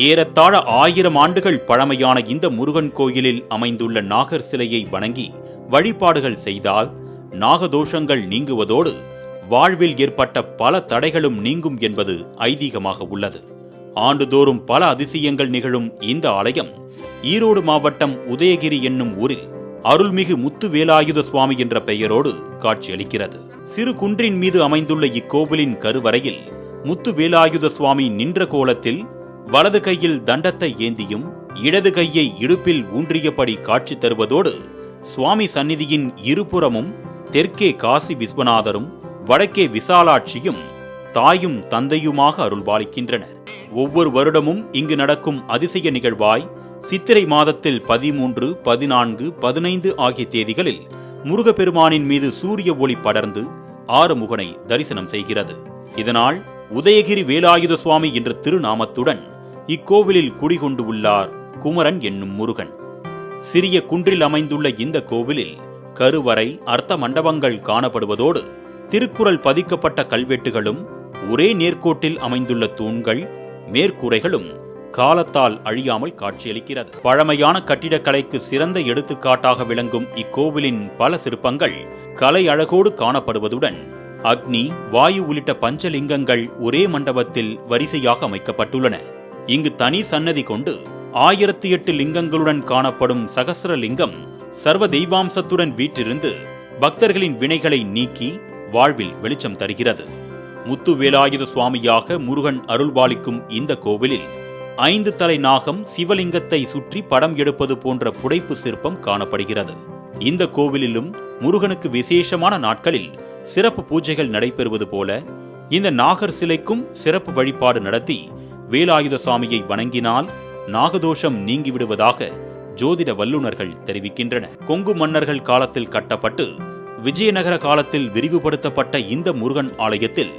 ஏறத்தாழ 1000 ஆண்டுகள் பழமையான இந்த முருகன் கோயிலில் அமைந்துள்ள நாகர் சிலையை வணங்கி வழிபாடுகள் செய்தால் நாகதோஷங்கள் நீங்குவதோடு வாழ்வில் ஏற்பட்ட பல தடைகளும் நீங்கும் என்பது ஐதீகமாக உள்ளது. ஆண்டுதோறும் பல அதிசயங்கள் நிகழும் இந்த ஆலயம் ஈரோடு மாவட்டம் உதயகிரி என்னும் ஊரில் அருள்மிகு முத்துவேலாயுத சுவாமி என்ற பெயரோடு காட்சியளிக்கிறது. சிறு குன்றின் மீது அமைந்துள்ள இக்கோவிலின் கருவறையில் முத்துவேலாயுத சுவாமி நின்ற கோலத்தில் வலது கையில் தண்டத்தை ஏந்தியும் இடது கையை இடுப்பில் ஊன்றியபடி காட்சி தருவதோடு சுவாமி சந்நிதியின் இருபுறமும் தெற்கே காசி விஸ்வநாதரும் வடக்கே விசாலாட்சியும் தாயும் தந்தையுமாக அருள்பாலிக்கின்றனர். ஒவ்வொரு வருடமும் இங்கு நடக்கும் அதிசய நிகழ்வாய் சித்திரை மாதத்தில் 13, 14, 15 ஆகிய தேதிகளில் முருகப்பெருமானின் மீது சூரிய ஒளி படர்ந்து ஆறுமுகனை தரிசனம் செய்கிறது. இதனால் உதயகிரி வேலாயுத சுவாமி என்ற திருநாமத்துடன் இக்கோவிலில் குடிகொண்டு உள்ளார் குமரன் என்னும் முருகன். சிறிய குன்றில் அமைந்துள்ள இந்த கோவிலில் கருவறை, அர்த்த மண்டபங்கள் காணப்படுவதோடு திருக்குறள் பதிக்கப்பட்ட கல்வெட்டுகளும் ஒரே நேர்கோட்டில் அமைந்துள்ள தூண்கள், மேற்கூரைகளும் காலத்தால் அழியாமல் காட்சியளிக்கிறது. பழமையான கட்டிடக்கலைக்கு சிறந்த எடுத்துக்காட்டாக விளங்கும் இக்கோவிலின் பல சிற்பங்கள் கலை அழகோடு காணப்படுவதுடன் அக்னி, வாயு உள்ளிட்ட பஞ்சலிங்கங்கள் ஒரே மண்டபத்தில் வரிசையாக அமைக்கப்பட்டுள்ளன. இங்கு தனி சன்னதி கொண்டு 1008 லிங்கங்களுடன் காணப்படும் சகஸ்ரலிங்கம் சர்வ தெய்வாம்சத்துடன் வீற்றிருந்து பக்தர்களின் வினைகளை நீக்கி வாழ்வில் வெளிச்சம் தருகிறது. முத்துவேலாயுத சுவாமியாக முருகன் அருள்பாலிக்கும் இந்த கோவிலில் 5 தலை நாகம் சிவலிங்கத்தை சுற்றி படம் எடுப்பது போன்ற புடைப்பு சிற்பம் காணப்படுகிறது. இந்த கோவிலிலும் முருகனுக்கு விசேஷமான நாட்களில் சிறப்பு பூஜைகள் நடைபெறுவது போல இந்த நாகர் சிலைக்கும் சிறப்பு வழிபாடு நடத்தி வேலாயுத சுவாமியை வணங்கினால் நாகதோஷம் நீங்கிவிடுவதாக ஜோதிட வல்லுநர்கள் தெரிவிக்கின்றனர். கொங்கு மன்னர்கள் காலத்தில் கட்டப்பட்டு விஜயநகர காலத்தில் விரிவுபடுத்தப்பட்ட இந்த முருகன் ஆலயத்தில்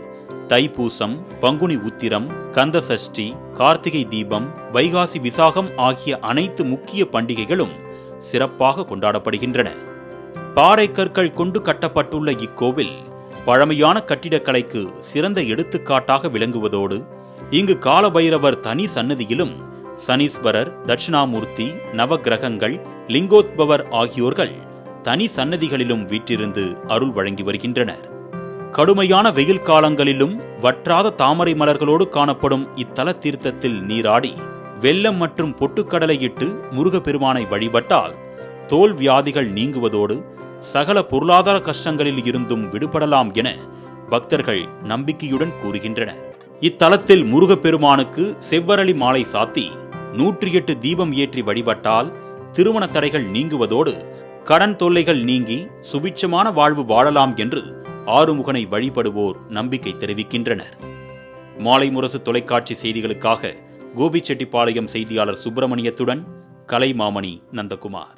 தைப்பூசம், பங்குனி உத்திரம், கந்த சஷ்டி, கார்த்திகை தீபம், வைகாசி விசாகம் ஆகிய அனைத்து முக்கிய பண்டிகைகளும் சிறப்பாக கொண்டாடப்படுகின்றன. பாறை கற்கள் கொண்டு கட்டப்பட்டுள்ள இக்கோவில் பழமையான கட்டிடக்கலைக்கு சிறந்த எடுத்துக்காட்டாக விளங்குவதோடு இங்கு காலபைரவர் தனி சன்னதியிலும் சனீஸ்வரர், தட்சிணாமூர்த்தி, நவகிரகங்கள், லிங்கோத்பவர் ஆகியோர்கள் தனி சன்னதிகளிலும் வீற்றிருந்து அருள் வழங்கி வருகின்றனர். கடுமையான வெயில் காலங்களிலும் வற்றாத தாமரை மலர்களோடு காணப்படும் இத்தல தீர்த்தத்தில் நீராடி வெல்லம் மற்றும் பொட்டுக்கடலையிட்டு முருகப்பெருமானை வழிபட்டால் தோல் வியாதிகள் நீங்குவதோடு சகல பொருளாதார கஷ்டங்களில் இருந்தும் விடுபடலாம் என பக்தர்கள் நம்பிக்கையுடன் கூறுகின்றனர். இத்தலத்தில் முருகப்பெருமானுக்கு செவ்வரளி மாலை சாத்தி 108 தீபம் ஏற்றி வழிபட்டால் திருமண தடைகள் நீங்குவதோடு கடன் தொல்லைகள் நீங்கி சுபிட்சமான வாழ்வு வாழலாம் என்று ஆறுமுகனை வழிபடுவோர் நம்பிக்கை தெரிவிக்கின்றனர். மாலை முரசு தொலைக்காட்சி செய்திகளுக்காக கோபிச்செட்டிப்பாளையம் செய்தியாளர் சுப்பிரமணியத்துடன் கலைமாமணி நந்தகுமார்.